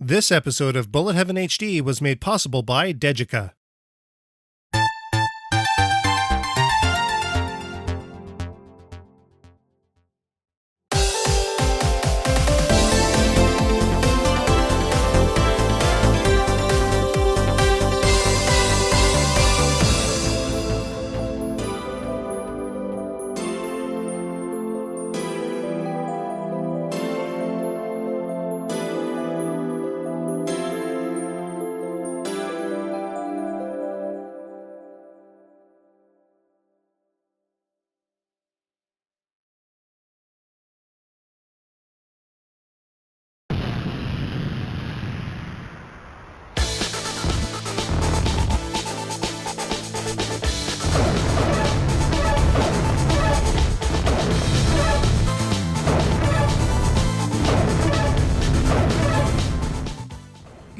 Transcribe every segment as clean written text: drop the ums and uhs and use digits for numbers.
This episode of Bullet Heaven HD was made possible by Dejica.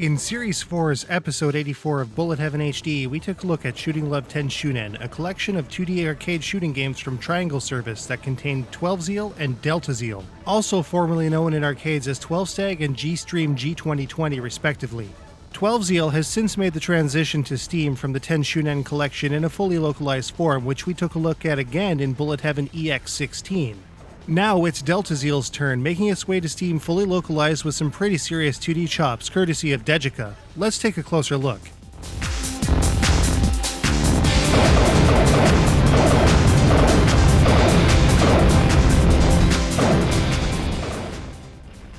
In Series 4's Episode 84 of Bullet Heaven HD, we took a look at Shooting Love 10 Shunen, a collection of 2D arcade shooting games from Triangle Service that contained XII Zeal and Delta Zeal, also formerly known in arcades as 12 Stag and G-Stream G2020 respectively. 12 Zeal has since made the transition to Steam from the 10 Shunen collection in a fully localized form, which we took a look at again in Bullet Heaven EX16. Now it's Delta Zeal's turn, making its way to Steam fully localized with some pretty serious 2D chops, courtesy of Dejica. Let's take a closer look.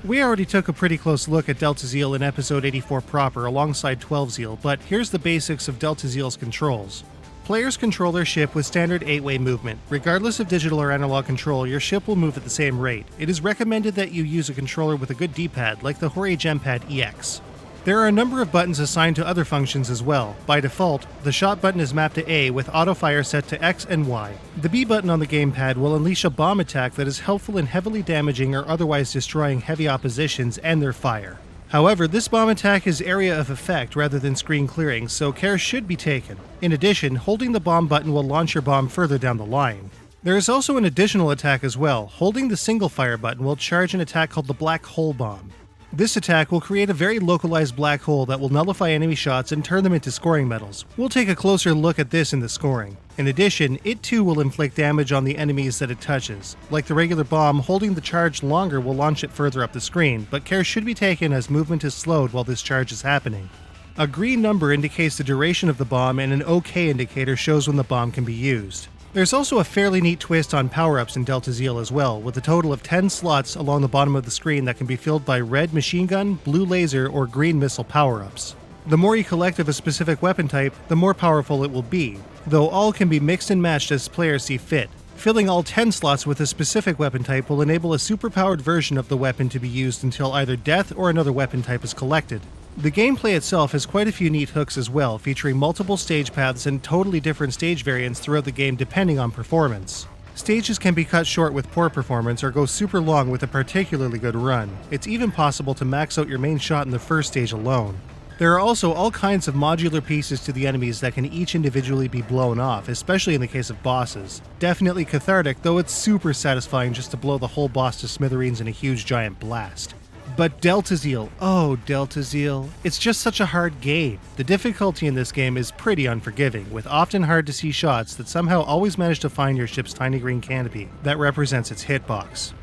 We already took a pretty close look at Delta Zeal in Episode 84 proper, alongside 12 Zeal, but here's the basics of Delta Zeal's controls. Players control their ship with standard 8-way movement. Regardless of digital or analog control, your ship will move at the same rate. It is recommended that you use a controller with a good D-pad, like the Hori Gempad EX. There are a number of buttons assigned to other functions as well. By default, the shot button is mapped to A with auto-fire set to X and Y. The B button on the gamepad will unleash a bomb attack that is helpful in heavily damaging or otherwise destroying heavy oppositions and their fire. However, this bomb attack is area of effect rather than screen clearing, so care should be taken. In addition, holding the bomb button will launch your bomb further down the line. There is also an additional attack as well. Holding the single fire button will charge an attack called the Black Hole Bomb. This attack will create a very localized black hole that will nullify enemy shots and turn them into scoring medals. We'll take a closer look at this in the scoring. In addition, it too will inflict damage on the enemies that it touches. Like the regular bomb, holding the charge longer will launch it further up the screen, but care should be taken as movement is slowed while this charge is happening. A green number indicates the duration of the bomb, and an OK indicator shows when the bomb can be used. There's also a fairly neat twist on power-ups in Delta Zeal as well, with a total of 10 slots along the bottom of the screen that can be filled by red machine gun, blue laser, or green missile power-ups. The more you collect of a specific weapon type, the more powerful it will be, though all can be mixed and matched as players see fit. Filling all 10 slots with a specific weapon type will enable a superpowered version of the weapon to be used until either death or another weapon type is collected. The gameplay itself has quite a few neat hooks as well, featuring multiple stage paths and totally different stage variants throughout the game depending on performance. Stages can be cut short with poor performance or go super long with a particularly good run. It's even possible to max out your main shot in the first stage alone. There are also all kinds of modular pieces to the enemies that can each individually be blown off, especially in the case of bosses. Definitely cathartic, though it's super satisfying just to blow the whole boss to smithereens in a huge giant blast. But Delta Zeal, oh Delta Zeal, it's just such a hard game. The difficulty in this game is pretty unforgiving, with often hard to see shots that somehow always manage to find your ship's tiny green canopy that represents its hitbox.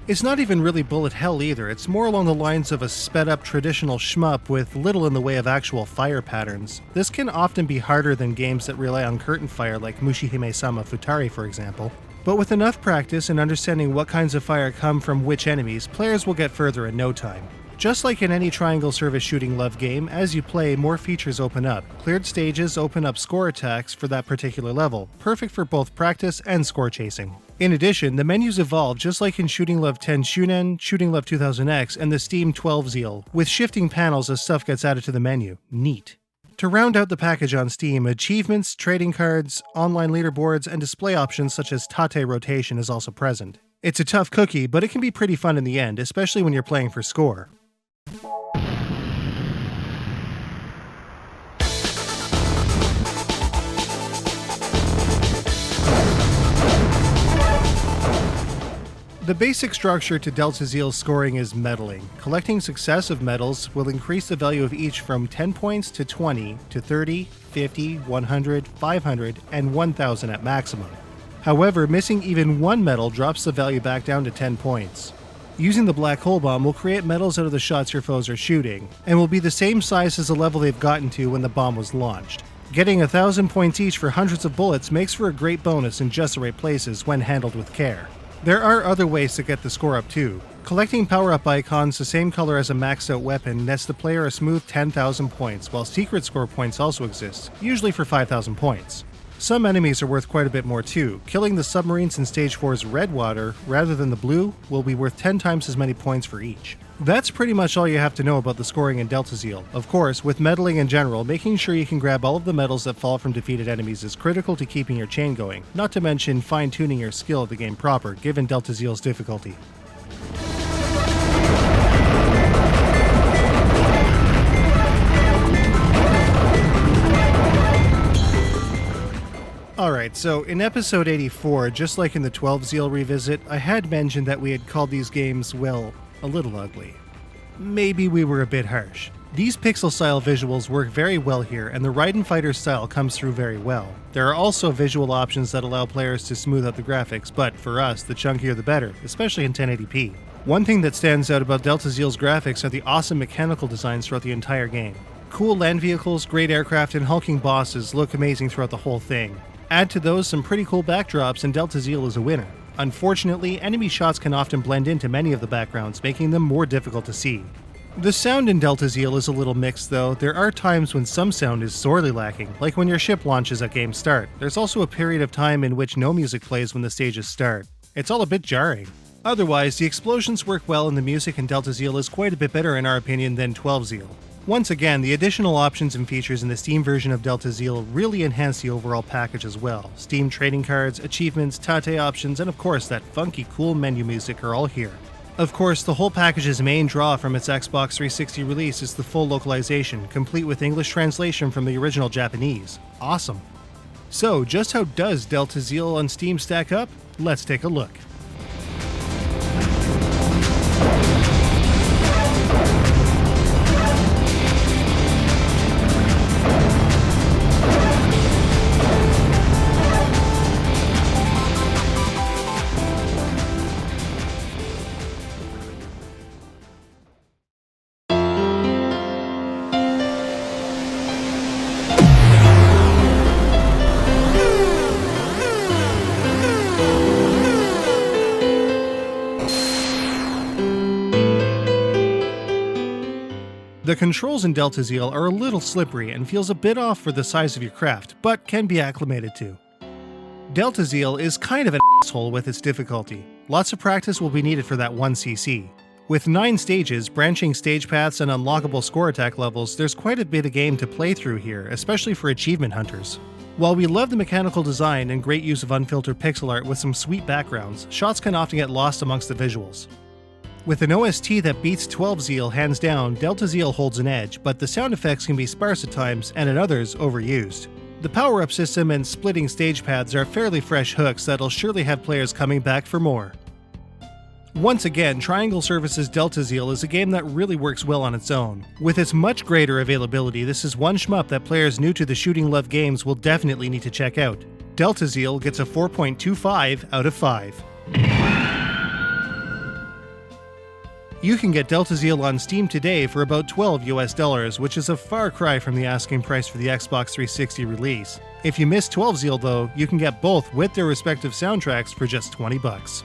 It's not even really bullet hell either, it's more along the lines of a sped up traditional shmup with little in the way of actual fire patterns. This can often be harder than games that rely on curtain fire like Mushihime-sama Futari for example. But with enough practice and understanding what kinds of fire come from which enemies, players will get further in no time. Just like in any Triangle Service Shooting Love game, as you play, more features open up. Cleared stages open up score attacks for that particular level, perfect for both practice and score chasing. In addition, the menus evolve just like in Shooting Love 10 Shunen, Shooting Love 2000X, and the Steam 12 Zeal, with shifting panels as stuff gets added to the menu. Neat. To round out the package on Steam, achievements, trading cards, online leaderboards, and display options such as Tate rotation is also present. It's a tough cookie, but it can be pretty fun in the end, especially when you're playing for score. The basic structure to Delta Zeal's scoring is medaling. Collecting successive medals will increase the value of each from 10 points to 20 to 30, 50, 100, 500, and 1000 at maximum. However, missing even one medal drops the value back down to 10 points. Using the black hole bomb will create medals out of the shots your foes are shooting, and will be the same size as the level they've gotten to when the bomb was launched. Getting 1,000 points each for hundreds of bullets makes for a great bonus in just the right places when handled with care. There are other ways to get the score up too. Collecting power-up icons the same color as a maxed out weapon nets the player a smooth 10,000 points, while secret score points also exist, usually for 5,000 points. Some enemies are worth quite a bit more too. Killing the submarines in Stage 4's red water, rather than the blue, will be worth 10 times as many points for each. That's pretty much all you have to know about the scoring in Delta Zeal. Of course, with medaling in general, making sure you can grab all of the medals that fall from defeated enemies is critical to keeping your chain going, not to mention fine-tuning your skill of the game proper, given Delta Zeal's difficulty. Alright, so in episode 84, just like in the XII Zeal revisit, I had mentioned that we had called these games, well, a little ugly. Maybe we were a bit harsh. These pixel-style visuals work very well here, and the Raiden Fighter style comes through very well. There are also visual options that allow players to smooth out the graphics, but for us, the chunkier the better, especially in 1080p. One thing that stands out about Delta Zeal's graphics are the awesome mechanical designs throughout the entire game. Cool land vehicles, great aircraft, and hulking bosses look amazing throughout the whole thing. Add to those some pretty cool backdrops and Delta Zeal is a winner. Unfortunately, enemy shots can often blend into many of the backgrounds, making them more difficult to see. The sound in Delta Zeal is a little mixed though. There are times when some sound is sorely lacking, like when your ship launches at game start. There's also a period of time in which no music plays when the stages start. It's all a bit jarring. Otherwise, the explosions work well and the music in Delta Zeal is quite a bit better in our opinion than XII Zeal. Once again, the additional options and features in the Steam version of Delta Zeal really enhance the overall package as well. Steam trading cards, achievements, tate options, and of course that funky cool menu music are all here. Of course, the whole package's main draw from its Xbox 360 release is the full localization, complete with English translation from the original Japanese. Awesome. So, just how does Delta Zeal on Steam stack up? Let's take a look. The controls in Delta Zeal are a little slippery and feels a bit off for the size of your craft, but can be acclimated to. Delta Zeal is kind of an asshole with its difficulty. Lots of practice will be needed for that 1cc. With 9 stages, branching stage paths, and unlockable score attack levels, there's quite a bit of game to play through here, especially for achievement hunters. While we love the mechanical design and great use of unfiltered pixel art with some sweet backgrounds, shots can often get lost amongst the visuals. With an OST that beats XII Zeal hands down, Delta Zeal holds an edge, but the sound effects can be sparse at times and at others overused. The power-up system and splitting stage paths are fairly fresh hooks that'll surely have players coming back for more. Once again, Triangle Services' Delta Zeal is a game that really works well on its own. With its much greater availability, this is one shmup that players new to the shooting love games will definitely need to check out. Delta Zeal gets a 4.25 out of 5. You can get Delta Zeal on Steam today for about $12 US, which is a far cry from the asking price for the Xbox 360 release. If you missed XII Zeal though, you can get both with their respective soundtracks for just $20.